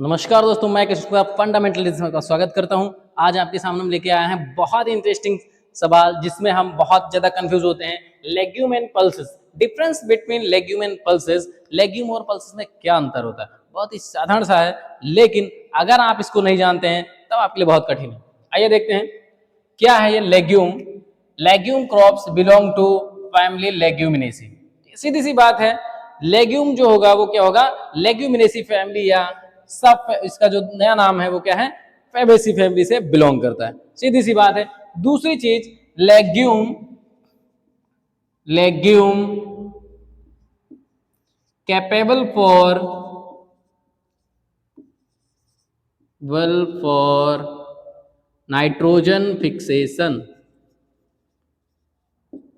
नमस्कार दोस्तों, मैं कृष्ण फंडामेंटलिज्म का स्वागत करता हूं। आज आपके सामने हम लेके आए हैं बहुत ही इंटरेस्टिंग सवाल जिसमें हम बहुत ज्यादा कंफ्यूज होते हैं। Legume and pulses, difference between legume and pulses. Legume और पल्सेस में क्या अंतर होता है? बहुत ही साधारण सा है, लेकिन अगर आप इसको नहीं जानते हैं तब आपके लिए बहुत कठिन है। आइए देखते हैं क्या है ये legume. Legume crops belong to family leguminosae. सीधी सी बात है, लेग्यूम जो होगा वो क्या होगा? लेग्यूमिनेसी फैमिली या सब, इसका जो नया नाम है वो क्या है? फैबेसी फैमिली से बिलोंग करता है। सीधी सी बात है। दूसरी चीज, legume legume capable for nitrogen fixation.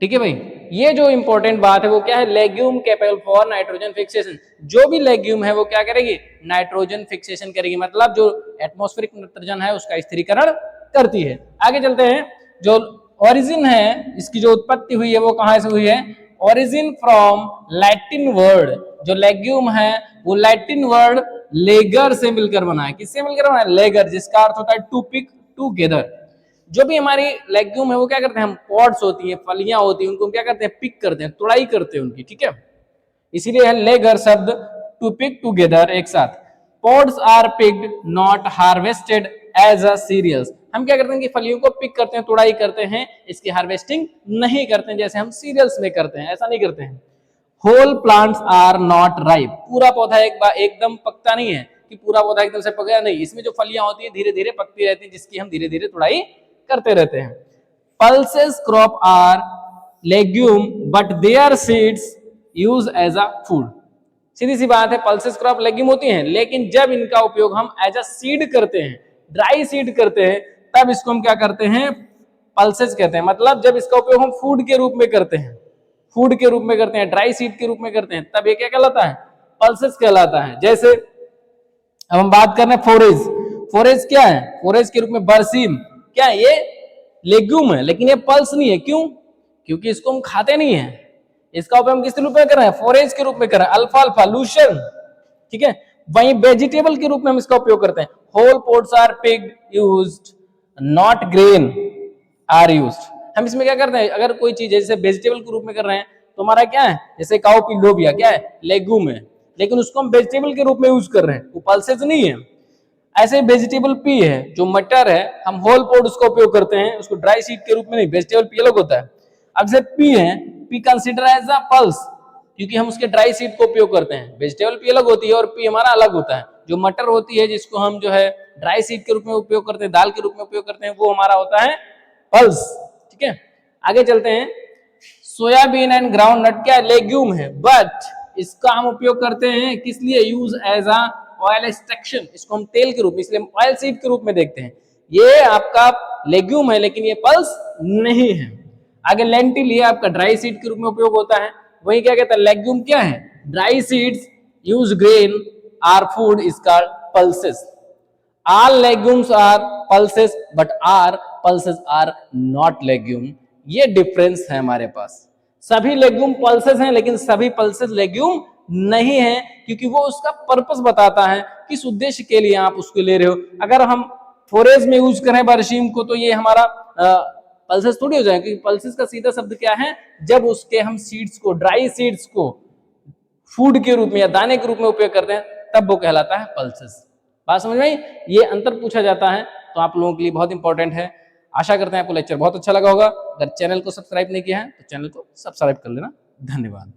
ठीक है भाई, ये जो इंपॉर्टेंट बात है वो क्या है? Legume capable for nitrogen fixation. जो भी लेग्यूम है वो क्या करेगी? नाइट्रोजन फिक्सेशन करेगी, मतलब जो एटमॉस्फेरिक नाइट्रोजन है उसका स्थिरीकरण करती है। आगे चलते हैं। जो ओरिजिन है, इसकी जो उत्पत्ति हुई है वो कहां से हुई है? Origin from Latin word. जो लेग्यूम है वो लैटिन वर्ड लेगर से मिलकर बना है। किससे मिलकर बना है? लेगर, जिसका अर्थ होता है टू पिक टूगेदर। जो भी हमारी लेग्यूम है वो क्या करते हैं? हम पॉड्स होती है, फलियां होती है, उनको हम क्या करते हैं? पिक करते हैं, तुड़ाई करते हैं उनकी। ठीक है, इसीलिए है लेगर शब्द, टू पिक टुगेदर, एक साथ। Pods are picked not harvested as a cereals. हम क्या करते हैं कि फलियों को पिक करते हैं, तुड़ाई करते हैं, इसकी हार्वेस्टिंग नहीं करते हैं जैसे हम सीरियल्स में करते हैं, ऐसा नहीं करते हैं। Whole plants are not ripe. पूरा पौधा एक बार एकदम पकता नहीं है कि पूरा पौधा एकदम से पक गया, नहीं। इसमें जो फलियां होती है धीरे धीरे पकती रहती है, जिसकी हम धीरे धीरे तुड़ाई करते रहते हैं। Pulses crop are legume but their seeds use as a food. सीधी सी बात है, पल्सेस क्रॉप लेग्यूम होती हैं, लेकिन जब इनका उपयोग हम एज अ सीड करते हैं, ड्राई सीड करते हैं, तब इसको हम क्या करते हैं? पल्सेस कहते हैं। मतलब जब इसका उपयोग हम फूड के रूप में करते हैं, फूड के रूप में करते हैं, ड्राई सीड के रूप में करते हैं, तब ये क्या कहलाता है? पल्सेस कहलाता है। जैसे अब हम बात कर रहे हैं फोरेज। फोरेज क्या है? फोरेज के रूप में बरसीम क्या है? ये लेग्यूम है, लेकिन ये पल्स नहीं है। क्यों? क्योंकि इसको हम खाते नहीं है। इसका उपयोग हम किस रूप में कर रहे हैं? फोरेज के रूप में कर रहे हैं, अल्फा अल्फा लूशन। ठीक है, वहीं वेजिटेबल के रूप में हम इसका उपयोग करते हैं। Whole pods are picked used, not grain are used. हम इसमें क्या करते हैं? अगर कोई चीज जैसे वेजिटेबल के रूप में कर रहे हैं तो हमारा क्या है? जैसे काऊ पी लोबिया क्या है? लेग्यूम है, लेकिन उसको हम वेजिटेबल के रूप में यूज कर रहे हैं, वो पल्सेस नहीं है। ऐसे वेजिटेबल पी है, जो मटर है, हम होल पोड उसका उपयोग करते हैं, उसको ड्राई सीड के रूप में नहीं। वेजिटेबल पी अलग होता है। अब से पी है, pea consider as a pulse, क्योंकि हम उसके ड्राई सीड को उपयोग करते हैं। वेजिटेबल पी अलग होती है और पी हमारा अलग होता है। जो मटर होती है, जिसको हम जो है ड्राई सीड के रूप में उपयोग करते हैं, दाल के रूप में उपयोग करते हैं, वो हमारा होता है पल्स। ठीक है, आगे चलते हैं। सोयाबीन एंड ग्राउंड नट क्या लेग्यूम है, बट इसका हम उपयोग करते हैं किस लिए? Use as a oil extraction. इसको हम तेल के रूप में, इसलिए हम ऑयल सीड के रूप में देखते हैं। ये आपका लेग्यूम है, लेकिन ये पल्स नहीं है। आगे लेंटिल, ये आपका ड्राई सीड के रूप में उपयोग होता है। वही क्या कहता है? लेग्यूम क्या है? Dry seeds use grain or food is called pulses. All legumes are pulses, but our pulses are not legume. ये डिफरेंस है हमारे पास। सभी लेग्यूम पल्सेस हैं, लेकिन सभी पल्सेस लेग्यूम नहीं है, क्योंकि वो उसका पर्पस बताता है, किस उद्देश्य के लिए आप उसको ले रहे हो। अगर हम फोरेज में यूज करें बरसीम को, तो ये हमारा पल्सेस थोड़ी हो जाएगा, क्योंकि पल्सेस का सीधा शब्द क्या है? जब उसके हम सीड्स को, ड्राई सीड्स को फूड के रूप में या दाने के रूप में उपयोग करते हैं, तब वो कहलाता है पल्सेस। बात समझ में आई? ये अंतर पूछा जाता है, तो आप लोगों के लिए बहुत इंपॉर्टेंट है। आशा करते हैं आपको लेक्चर बहुत अच्छा लगा होगा। अगर चैनल को सब्सक्राइब नहीं किया है तो चैनल को सब्सक्राइब कर लेना। धन्यवाद।